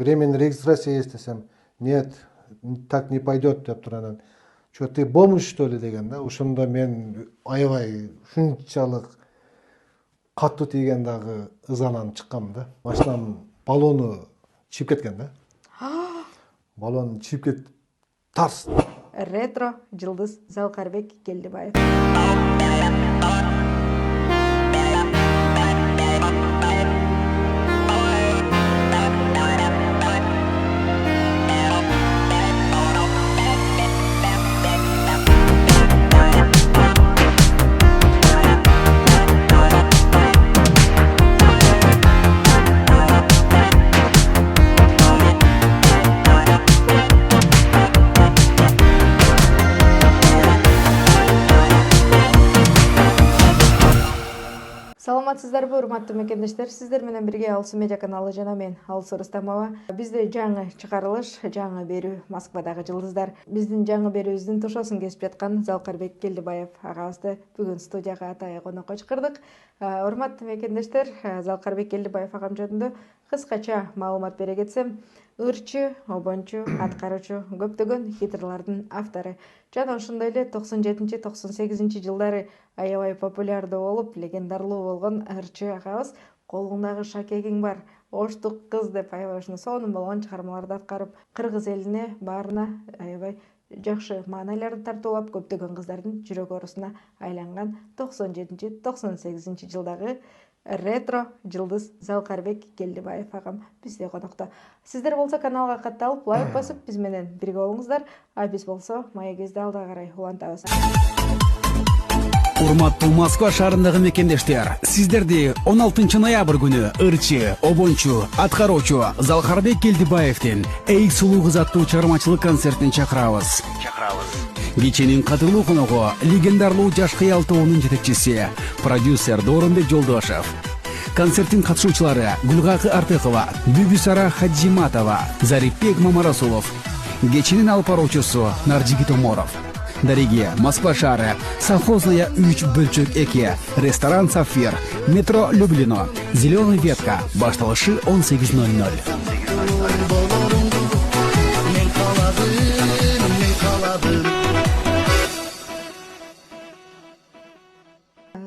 Временная регистрация есть десем, нет, так не пойдет деп туранан. Что ты бомж что ли деген да. Ошондо мен аябай ушунчалык катуу тийген дагы ызаланып чыккам да. Машинанын баллону чип кеткен да. Баллон чип кетип тарс. Ретро Жылдыз Залкарбек Келдибаев. Саламатсыздарбы, урматтуу мекендештер? Сиздер менен бирге Алсу медиа каналы жана мен Алсу Рустамова. Бизде жаңы чыгарылыш, жаңы берүү Москвадагы жылдыздар. Биздин жаңы берүүбүздүн тушоосун кесип жаткан Залкарбек Келдибаев агабызды бүгүн студияга атайын конокко чакырдык. Урматтуу мекендештер, Залкарбек Келдибаев агам жөнүндө кыскача маалымат бере кетсем, ырчы, обончу, аткаруучу, көптөгөн хитрлардын автору. Жана ошондой эле 97-98 жылдары аябай популярдуу болуп, легендарлуу болгон ырчы агабыз колуңдагы шакегиң бар, оштук кыз деп аябай ушуну сонун болгон чыгармаларды аткарып, кыргыз элине баарына аябай жакшы маанайларды тартуулап, көптөгөн кыздардын жүрөк оорусуна айланган 97-98 жылдагы ретро жылдыз Залкарбек Келдибаев агам бизде конокто. Сиздер болсо каналга катталып, лайк басып, биз менен бирге болуңуздар. А биз болсо маегибизди алда карай улантабыз. Урматтуу Москва шаарындагы мекендештер, сиздерди 16 ноябрь күнү ырчы, обончу, аткаруучу Залкарбек Келдибаевдин «Эй сулуу кыз» аттуу чыгармачылык концертине чакырабыз. Кеченин катылуу коногу легендарлуу Жаш кыял тобунун жетекчиси, продюсер Дооронбек Жолдошев. Концерттин катышуучулары Гүлгакы Артыкова, Бүбүсара Хаджиматова, Зарипбек Мамарасулов. Кеченин алып баруучусу Наржигит Оморов. Дариги, Москва шаары, совхозная 3 бөлчөк 2, ресторан Сафир, метро Люблино, Зеленый ветка, башталышы 18:00.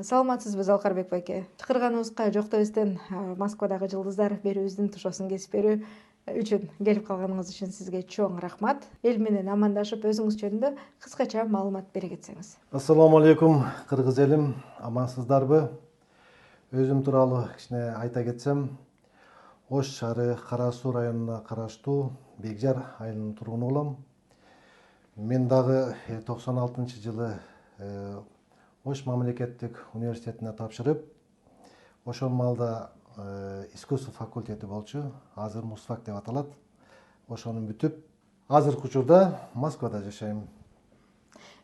Саламатсызбы, Залкарбек байке? Чакырганыбызга жокто эстен Москвадагы жылдыздар берүүбүздүн тушоосун кесип берүү үчүн келип калганыңыз үчүн сизге чоң рахмат. Эл менен амандашып, өзүңүз жөнүндө кыскача маалымат бере кетсеңиз. Ассаламу алейкум, кыргыз элим, амансыздарбы? Өзүм тууралуу кичине айта кетсем, Ош шаары Кара Суу районуна караштуу Бекжар айылынын тургуну болом. Мен дагы 96-жылы Ош мамлекеттик университетине тапшырып, ошол маалда искусство факультети болчу, азыр МУСФАК деп аталат. Ошону бүтүп, азыркы учурда Москвада жашайм.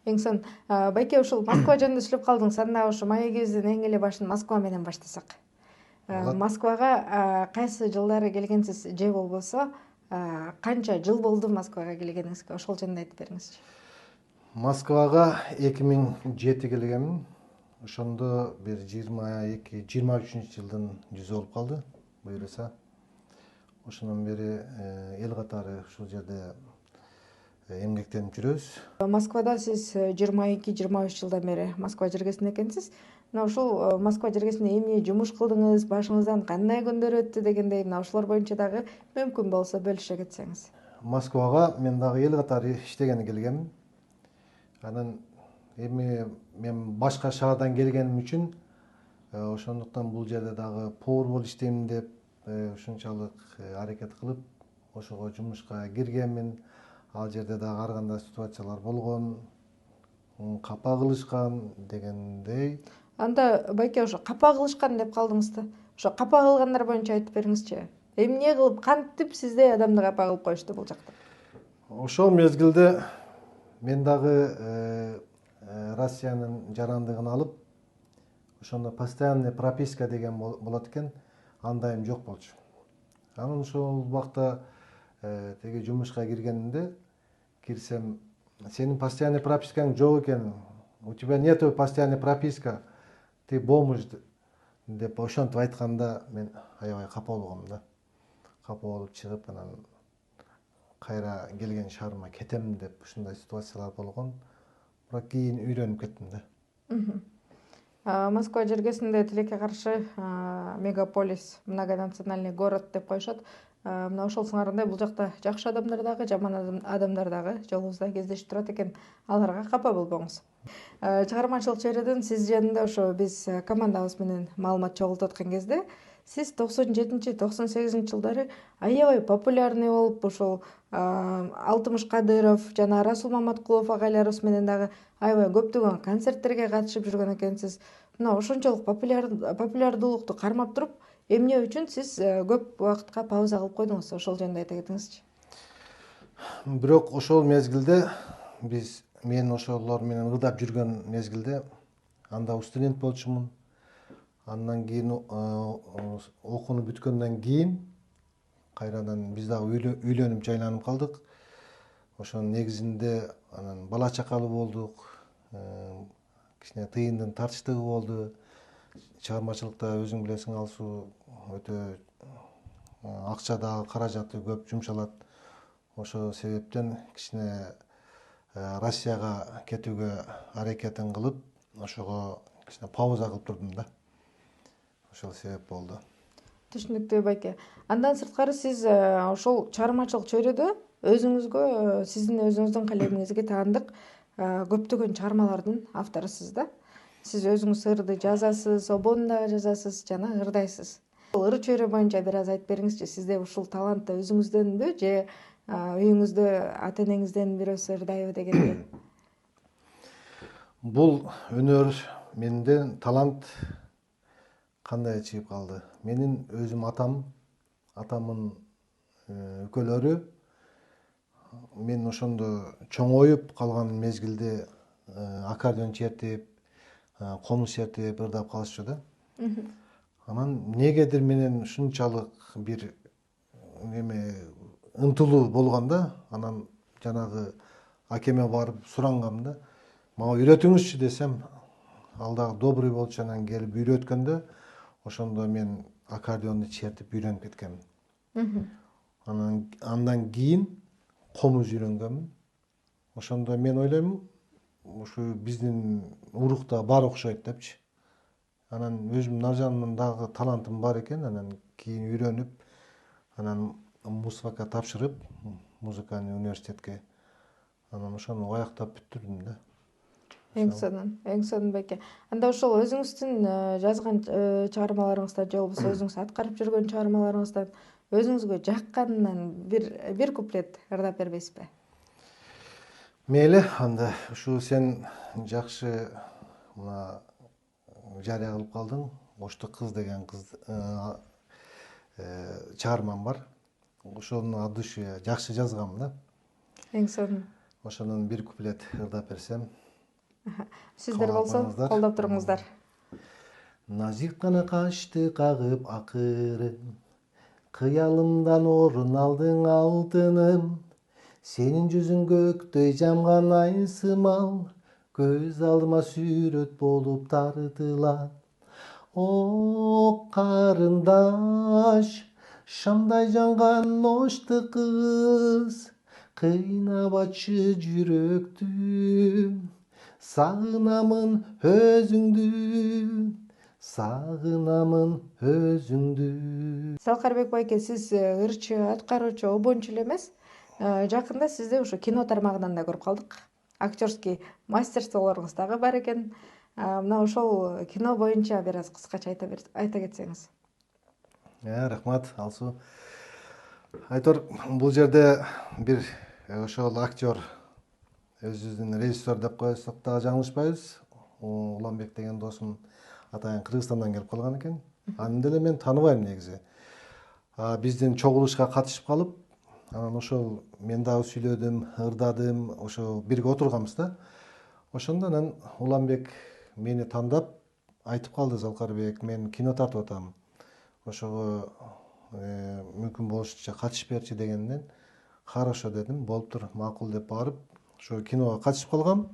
Эңсон, байке, ушул Москва жөнүндө сүйлөп калдыңыз. Анда ошо маегибиздин эң эле башын Москва менен баштасак. Москвага кайсы жылдары келгенсиз, же болбосо канча жыл болду Москвага келгениңизге? Ошол жөнүндө айтып бериңизчи. Москвага 2007 келгемин. Ошондо бир 22-23 жылдын жүзү болуп калды, буюрса. Ошондон бери эл катары ушул жерде эмгектенип жүрөбүз. Москвада сиз 22-23 жылдан бери Москва жергесинде экенсиз. Мына ушул Москва жергесинде эмне жумуш кылдыңыз, башыңыздан кандай күндөр өттү дегендей, мына ушулар боюнча дагы мүмкүн болсо бөлүшө кетсеңиз. Москвага мен дагы эл катары иштегени келгемин. Анан мен башка шаардан келгеним үчүн ошондуктан бул жерде дагы повар болуп иштейм деп ушунчалык аракет кылып ошого жумушка киргенмин. Ал жерде дагы ар кандай ситуациялар болгон, капа кылышкан дегендей. Анда байке, ошо капа кылышкан деп калдыңыз да. Ошо капа кылгандар боюнча айтып бериңизчи. Эмне кылып, кантип сизде адамды капа кылып коюшту бул жакта? Ошол мезгилде мен дагы Россиянын жарандыгын алып, ошондо постоянный прописка деген болот экен, андайым жок болчу. Анан ошол убакта теги жумушка киргенимде, кирсем, сенин постоянный пропискаң жок экен, у тебя нету постоянной прописка, ты бомж деп ошентип айтканда мен аябай капа болгом да. капа болуп чыгып анан кайра келген шаарыма кетем деп ушундай ситуациялар болгон. Бирок кийин үйрөнүп кеттим да. Москва жергесинде тилекке каршы мегаполис, многонациональный город деп коюшат. Мына ошол сыңарындай бул жакта жакшы адамдар дагы, жаман адамдар дагы жолубузда кездешип турат экен. Аларга капа болбоңуз. Чыгармачылык чөйрөдөн сиз жанында ошо биз командабыз менен маалымат чогултуп аткан кезде сиз 97-98 жылдары аябай популярный болуп, ошол Алтымыш Кадыров жана Расул Маматкулов агайларыбыз менен дагы аябай көптөгөн концерттерге катышып жүргөн экенсиз. Мына ошончолук популярдуулукту кармап туруп, эмне үчүн сиз көп убакытка пауза кылып койдуңуз? Ошол жөнүндө айта кетиңизчи. Бирок ошол мезгилде мен ошолор менен ырдап жүргөн мезгилде анда студент болчумун. Андан кийин окууну бүткөндөн кийин кайрадан биз дагы үйлөнүп жайланып калдык. Ошонун негизинде анан бала чакалуу болдук. Кичине тыйындын тартыштыгы болду. Чыгармачылыкта өзүң билесиң, Алсуу өтө акча дагы каражаты көп жумшалат. Ошол себептен кичине Россияга кетүүгө аракетин кылып, ошого кичине пауза кылып турдум да. Ошол себеп болду. Түшүнүктүү байке. Андан сырткары сиз ошол чыгармачылык чөйрөдө өзүңүзгө, сиздин өзүңүздүн калемиңизге таандык көптөгөн чыгармалардын авторусуз да. Сиз өзүңүз ырды жазасыз, обон дагы жазасыз жана ырдайсыз. Ыр чөйрө боюнча бир аз айтып бериңизчи. Сизде ушул талант өзүңүздөнбү же үйүңүздө ата энеңизден бирөөсү ырдайбы дегендей? Бул өнөр менде талант кандай чыгып калды? Менин өзүм атамын өкөлөрү мен ошондо чоңоюп калган мезгилде аккордеон чертип, комуз чертип ырдап калышчу да. Анан негедир менен ушунчалык бир ынтылуу болгон да. Анан жанагы акеме барып сурангам да. Мага үйрөтүңүзчү десем, ал дагы добрый болчу, анан келип үйрөткөндө ошондо мен аккордеонду чертип үйрөнүп кеткенмин. Андан кийин комуз үйрөнгөнмүн. Ошондо мен ойлойм, ушу биздин урукта бар окшойт депчи. Анан өзүм наржанымын дагы талантым бар экен, анан кийин үйрөнүп, анан музфакка тапшырып, музыкальный университетке. Анан ошону аяктап бүттүрдүм да. Эң сонун байке. Анда ошол өзүңүздүн жазган чыгармаларыңыздан же болбосо өзүңүз аткарып жүргөн чыгармаларыңыздан өзүңүзгө жакканынан бир куплет ырдап бербейсизби? Мейли, анда ушу сен жакшы мына жарыя кылып калдың. Оштук кыз деген чыгармам бар. Ошонун от души жакшы жазгам да. Эң сонун. Ошонун бир куплет ырдап берсем. Сиздер болсо колдоп туруңуздар. Назик гана кашты кагып акырын, кыялымдан орун алдың алтыным. Сенин жүзүң көктөй жамган ай сымал, көз алдыма сүрөт болуп тартылат. О карындаш, шамдай жанган ошты кыз, кыйнабачы жүрөктү. Сагынамын өзүңдү. Салкарбек байке, сиз ырчы, аткаруучу, обончу эле эмес. Жакында сизди ушу кино тармагынан да көрүп калдык. Актерский мастерстволоруңуз дагы бар экен. Мына ошол кино боюнча бир аз кыскача айта кетсеңиз. Рахмат, Алсуу. Айтор, бул жерде бир ошол актер, өзүбүздүн режиссер деп коесок дагы жаңылышпайбыз. Уланбек деген досум атайын Кыргызстандан келип калган экен. Аны деле мен тааныбайм негизи. Биздин чогулушка катышып калып, анан ошол мен дагы сүйлөдүм, ырдадым, ошо бирге отурганбыз да. Ошондо анан Уланбек мени тандап айтып калды: Салкарбек, мен кино тартып атам. Ошого мүмкүн болушунча катышып берчи дегенден, хорошо дедим, болуптур, макул деп барып, ошо киного катышып калгам.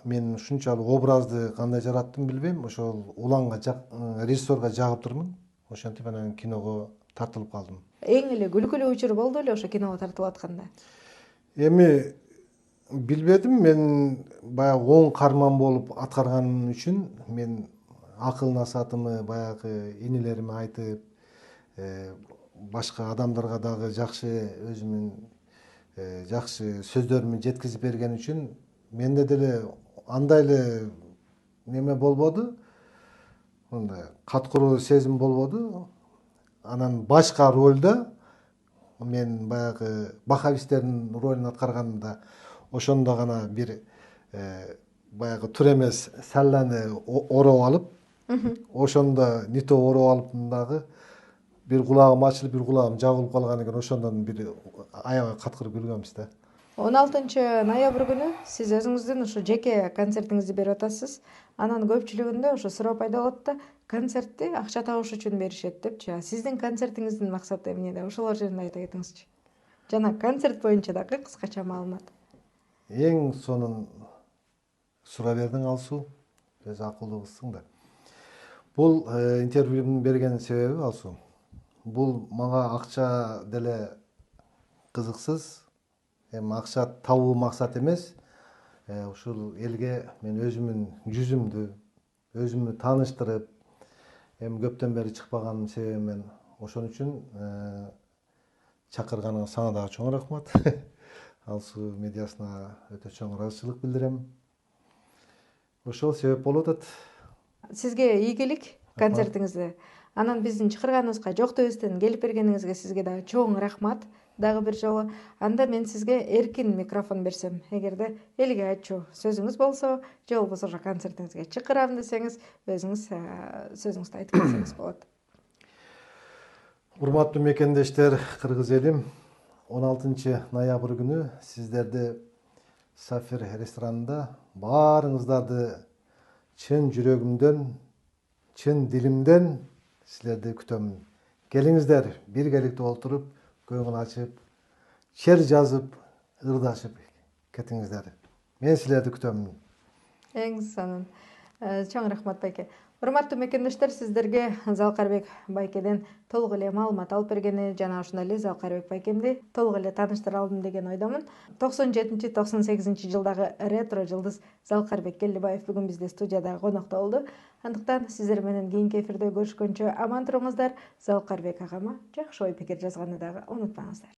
Мен ушунчалык образды кандай жараттым билбейм, ошол уланга режиссерга жагып турмун. Ошентип анан киного тартылып калдым. эң эле күлкүлүү учур болду эле ошо киного тартылып атканда? Эми билбедим, мен баягы оң карман болуп аткарганым үчүн мен акыл насаатымы баягы инилериме айтып, башка адамдарга дагы жакшы өзүмдүн жакшы сөздөрүмдү жеткизип берген үчүн менде деле андай эле неме болбоду, мындай каткыруу сезим болбоду. Анан башка ролда мен баягы Бахабистердин ролун аткарганда ошондо гана бир баягы тур эмес салланы ороп алып, ошондо не то ороп алыптым дагы, бир кулагым ачылып бир кулагым жабылып калган экен. Ошондон бир аябай каткыр күлгөнбүз да. 16 ноябрь күнү сиз өзүңүздүн ушу жеке концертиңизди берип атасыз. Анан көпчүлүгүндө ошо суроо пайда болот да, концертти акча табыш үчүн беришет депчи. Сиздин концертиңиздин максаты эмнеде? Ошолор жөнүндө айта кетиңизчи. Жана концерт боюнча дагы кыскача маалымат. Эң сонун суроо бердиң, Алсуу. Өзү акылдуу кызсың да. Бул интервьюмдун берген себеби, Алсуу, бул мага акча деле кызыксыз. Эми акча табуу максат эмес. Ушул элге мен өзүмдүн жүзүмдү, өзүмдү тааныштырып, эми көптөн бери чыкпаганымдын себеби мен ошон үчүн чакырганыңа сага дагы чоң рахмат. Алсуу медиасына өтө чоң ыраазычылык билдирем. Ошол себеп болуп атат. Сизге ийгилик концертиңизде. Анан биздин чакырганыбызга жок дебестен келип бергениңизге сизге дагы чоң рахмат. Дагы бир жолу. Анда мен сизге эркин микрофон берсем, эгерде элге айтчу сөзүңүз болсо, же болбосо ошо концертиңизге чакырам десеңиз, өзүңүз сөзүңүздү айтып кетсеңиз болот. Урматтуу мекендештер, кыргыз элим, 16 ноябрь күнү сиздерди Сафир ресторанында баарыңыздарды чын жүрөгүмдөн, чын дилимден силерди күтөм. Келиңиздер, биргеликте отуруп, көңүл ачып, чер жазып, ырдашып кетиңиздер. Мен силерди күтөм. Эң сонун. Чоң рахмат байке. Урматтуу мекендештер, сиздерге Залкарбек байкеден толук эле маалымат алып бергени жана ошондой эле Залкарбек байкемди толук эле тааныштыра алдым деген ойдомун. 97-98 жылдагы ретро жылдыз Залкарбек Келдибаев бүгүн бизде студияда конокто болду. Андыктан сиздер менен кийинки эфирде көрүшкөнчө аман туруңуздар. Залкарбек агама жакшы ой пикир жазганды дагы унутпаңыздар.